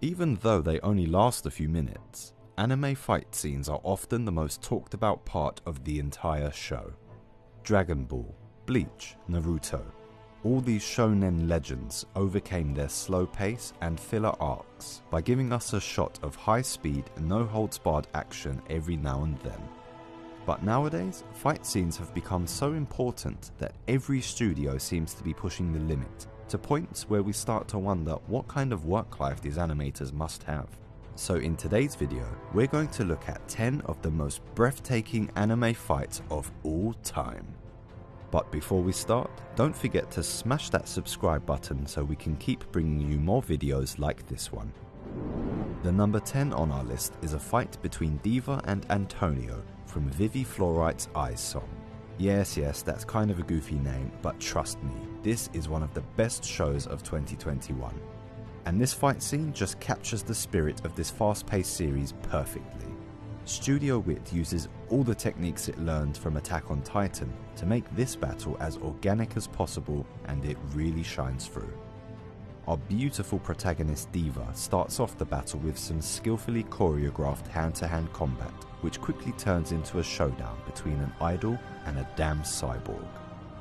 Even though they only last a few minutes, anime fight scenes are often the most talked about part of the entire show. Dragon Ball, Bleach, Naruto, all these shonen legends overcame their slow pace and filler arcs by giving us a shot of high-speed, no-holds-barred action every now and then. But nowadays, fight scenes have become so important that every studio seems to be pushing the limit, to points where we start to wonder what kind of work life these animators must have. So in today's video, we're going to look at 10 of the most breathtaking anime fights of all time. But before we start, don't forget to smash that subscribe button so we can keep bringing you more videos like this one. The number 10 on our list is a fight between Diva and Antonio from Vivy Fluorite's Eyes song. Yes, that's kind of a goofy name, but trust me, this is one of the best shows of 2021. And this fight scene just captures the spirit of this fast-paced series perfectly. Studio Wit uses all the techniques it learned from Attack on Titan to make this battle as organic as possible, and it really shines through. Our beautiful protagonist Diva starts off the battle with some skillfully choreographed hand-to-hand combat, which quickly turns into a showdown between an idol and a damn cyborg.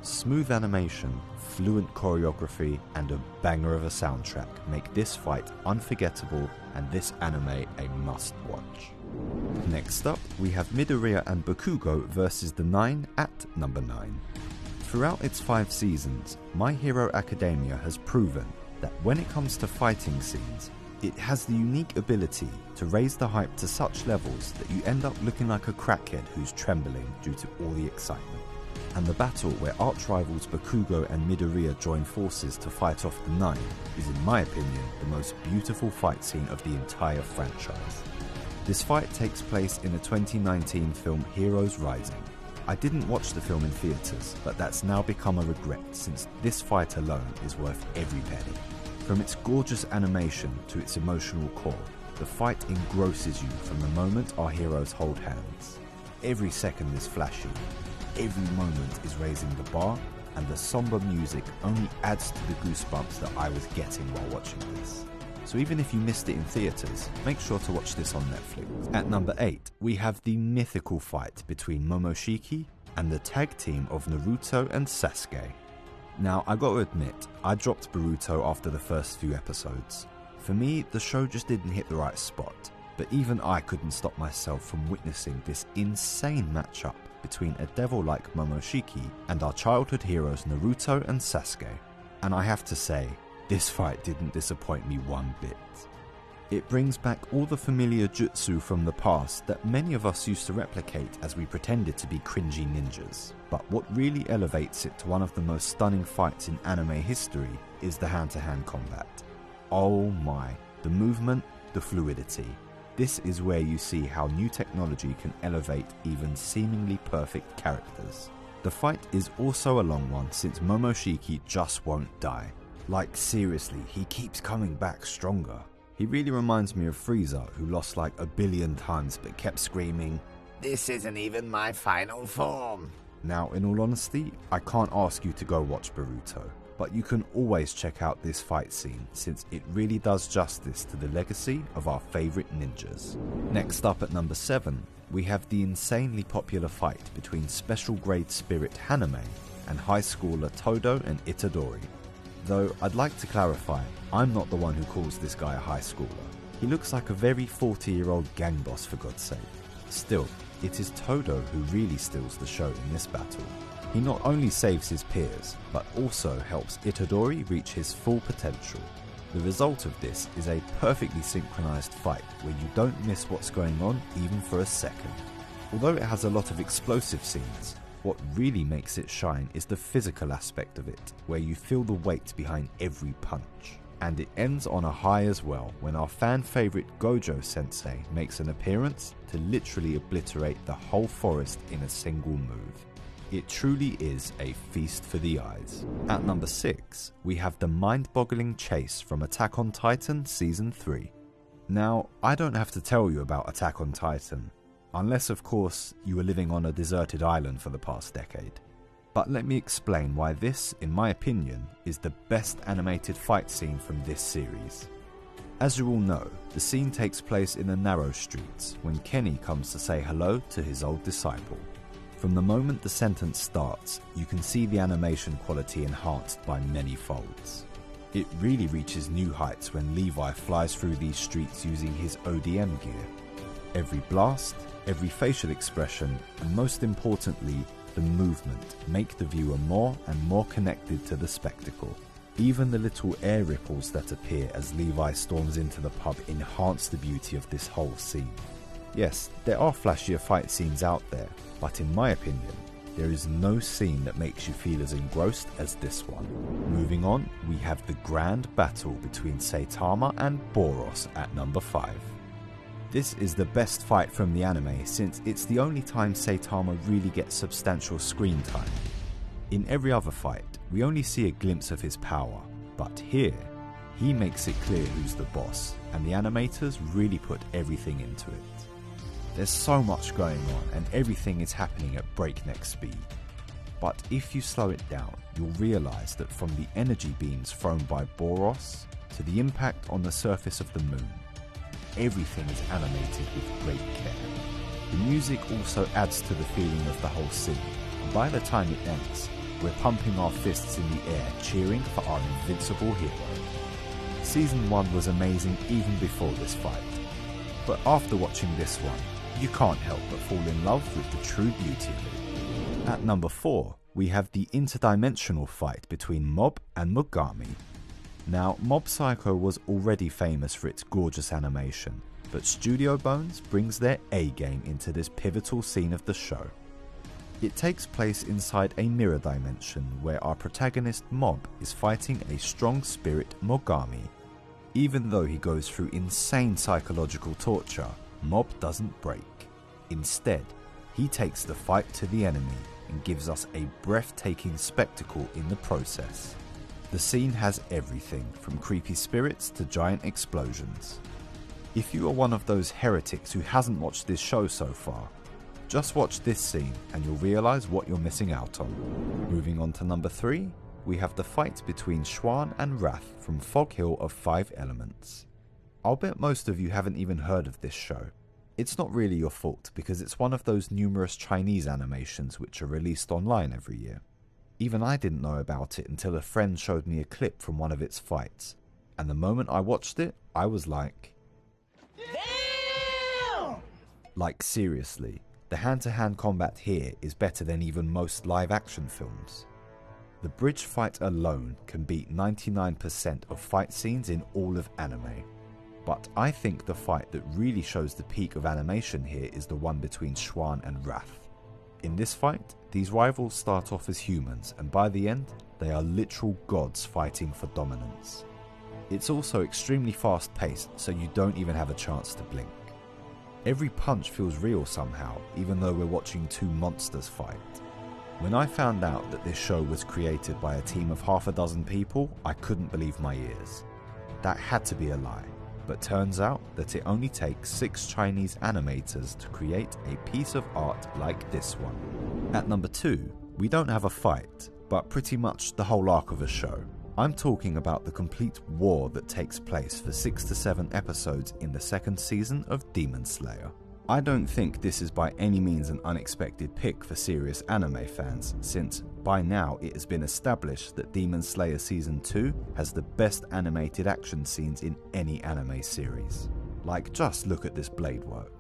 Smooth animation, fluent choreography, and a banger of a soundtrack make this fight unforgettable and this anime a must-watch. Next up, we have Midoriya and Bakugo versus the 9 at number 9. Throughout its 5 seasons, My Hero Academia has proven that when it comes to fighting scenes, it has the unique ability to raise the hype to such levels that you end up looking like a crackhead who's trembling due to all the excitement. And the battle where arch-rivals Bakugo and Midoriya join forces to fight off the 9 is, in my opinion, the most beautiful fight scene of the entire franchise. This fight takes place in the 2019 film Heroes Rising. I didn't watch the film in theatres, but that's now become a regret since this fight alone is worth every penny. From its gorgeous animation to its emotional core, the fight engrosses you from the moment our heroes hold hands. Every second is flashy, every moment is raising the bar, and the somber music only adds to the goosebumps that I was getting while watching this. So even if you missed it in theatres, make sure to watch this on Netflix. At number 8, we have the mythical fight between Momoshiki and the tag team of Naruto and Sasuke. Now, I gotta admit, I dropped Boruto after the first few episodes. For me, the show just didn't hit the right spot, but even I couldn't stop myself from witnessing this insane matchup between a devil like Momoshiki and our childhood heroes Naruto and Sasuke. And I have to say, this fight didn't disappoint me one bit. It brings back all the familiar jutsu from the past that many of us used to replicate as we pretended to be cringy ninjas. But what really elevates it to one of the most stunning fights in anime history is the hand-to-hand combat. Oh my, the movement, the fluidity. This is where you see how new technology can elevate even seemingly perfect characters. The fight is also a long one since Momoshiki just won't die. Like seriously, he keeps coming back stronger. He really reminds me of Frieza, who lost like 1 billion times but kept screaming, "This isn't even my final form." Now, in all honesty, I can't ask you to go watch Boruto, but you can always check out this fight scene since it really does justice to the legacy of our favourite ninjas. Next up at number 7, we have the insanely popular fight between Special Grade Spirit Haname and high schooler Todo and Itadori. Though I'd like to clarify, I'm not the one who calls this guy a high schooler. He looks like a very 40-year-old gang boss, for God's sake. Still, it is Todo who really steals the show in this battle. He not only saves his peers, but also helps Itadori reach his full potential. The result of this is a perfectly synchronized fight where you don't miss what's going on even for a second. Although it has a lot of explosive scenes, what really makes it shine is the physical aspect of it, where you feel the weight behind every punch. And it ends on a high as well when our fan favourite Gojo Sensei makes an appearance to literally obliterate the whole forest in a single move. It truly is a feast for the eyes. At number 6, we have the mind-boggling chase from Attack on Titan Season 3. Now, I don't have to tell you about Attack on Titan, unless of course you were living on a deserted island for the past decade. But let me explain why this, in my opinion, is the best animated fight scene from this series. As you all know, the scene takes place in the narrow streets when Kenny comes to say hello to his old disciple. From the moment the sentence starts, you can see the animation quality enhanced by many folds. It really reaches new heights when Levi flies through these streets using his ODM gear. Every blast, every facial expression, and most importantly, the movement make the viewer more and more connected to the spectacle. Even the little air ripples that appear as Levi storms into the pub enhance the beauty of this whole scene. Yes, there are flashier fight scenes out there, but in my opinion, there is no scene that makes you feel as engrossed as this one. Moving on, we have the grand battle between Saitama and Boros at number 5. This is the best fight from the anime since it's the only time Saitama really gets substantial screen time. In every other fight, we only see a glimpse of his power, but here, he makes it clear who's the boss, and the animators really put everything into it. There's so much going on and everything is happening at breakneck speed. But if you slow it down, you'll realise that from the energy beams thrown by Boros to the impact on the surface of the moon, everything is animated with great care. The music also adds to the feeling of the whole scene, and by the time it ends, we're pumping our fists in the air cheering for our invincible hero. Season 1 was amazing even before this fight, but after watching this one, you can't help but fall in love with the true beauty of it. At number 4, we have the interdimensional fight between Mob and Mogami. Now, Mob Psycho was already famous for its gorgeous animation, but Studio Bones brings their A-game into this pivotal scene of the show. It takes place inside a mirror dimension where our protagonist Mob is fighting a strong spirit Mogami. Even though he goes through insane psychological torture, Mob doesn't break. Instead, he takes the fight to the enemy and gives us a breathtaking spectacle in the process. The scene has everything from creepy spirits to giant explosions. If you are one of those heretics who hasn't watched this show so far, just watch this scene and you'll realise what you're missing out on. Moving on to number 3, we have the fight between Schwan and Wrath from Fog Hill of 5 Elements. I'll bet most of you haven't even heard of this show. It's not really your fault because it's one of those numerous Chinese animations which are released online every year. Even I didn't know about it until a friend showed me a clip from one of its fights, and the moment I watched it, I was like, damn! Like seriously, the hand-to-hand combat here is better than even most live-action films. The bridge fight alone can beat 99% of fight scenes in all of anime. But I think the fight that really shows the peak of animation here is the one between Schwan and Wrath. In this fight, these rivals start off as humans, and by the end, they are literal gods fighting for dominance. It's also extremely fast paced, so you don't even have a chance to blink. Every punch feels real somehow, even though we're watching two monsters fight. When I found out that this show was created by a team of half a dozen people, I couldn't believe my ears. That had to be a lie, but turns out that it only takes 6 Chinese animators to create a piece of art like this one. At number 2, we don't have a fight, but pretty much the whole arc of a show. I'm talking about the complete war that takes place for 6 to 7 episodes in the 2nd season of Demon Slayer. I don't think this is by any means an unexpected pick for serious anime fans, since by now it has been established that Demon Slayer Season 2 has the best animated action scenes in any anime series. Like, just look at this blade work.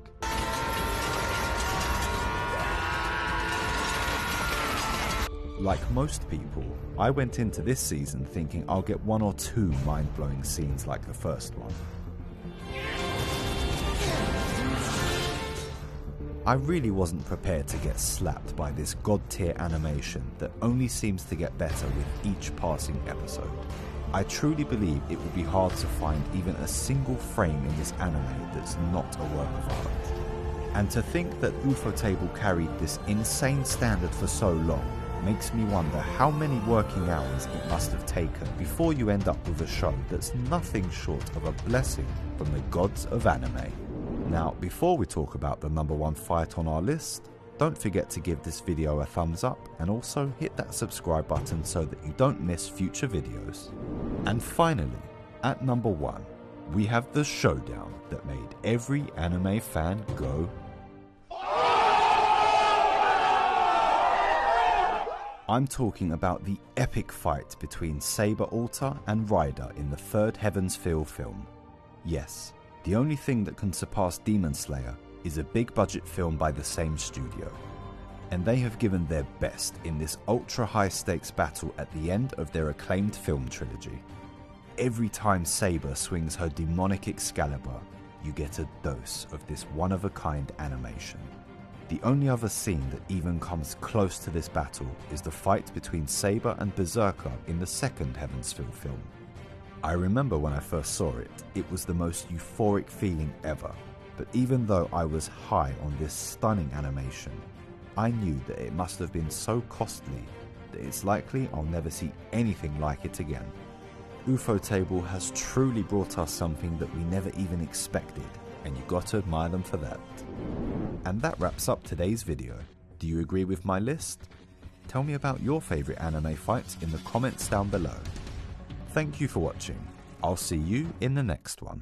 Like most people, I went into this season thinking I'll get 1 or 2 mind-blowing scenes like the first one. I really wasn't prepared to get slapped by this god-tier animation that only seems to get better with each passing episode. I truly believe it will be hard to find even a single frame in this anime that's not a work of art. And to think that Ufotable carried this insane standard for so long makes me wonder how many working hours it must have taken before you end up with a show that's nothing short of a blessing from the gods of anime. Now, before we talk about the number 1 fight on our list, don't forget to give this video a thumbs up and also hit that subscribe button so that you don't miss future videos. And finally, at number 1, we have the showdown that made every anime fan go. I'm talking about the epic fight between Saber Alter and Ryder in the third Heaven's Feel film. Yes, the only thing that can surpass Demon Slayer is a big budget film by the same studio. And they have given their best in this ultra high stakes battle at the end of their acclaimed film trilogy. Every time Saber swings her demonic Excalibur, you get a dose of this one-of-a-kind animation. The only other scene that even comes close to this battle is the fight between Saber and Berserker in the second Heaven's Feel film. I remember when I first saw it, it was the most euphoric feeling ever, but even though I was high on this stunning animation, I knew that it must have been so costly that it's likely I'll never see anything like it again. Ufotable has truly brought us something that we never even expected, and you got to admire them for that. And that wraps up today's video. Do you agree with my list? Tell me about your favourite anime fights in the comments down below. Thank you for watching. I'll see you in the next one.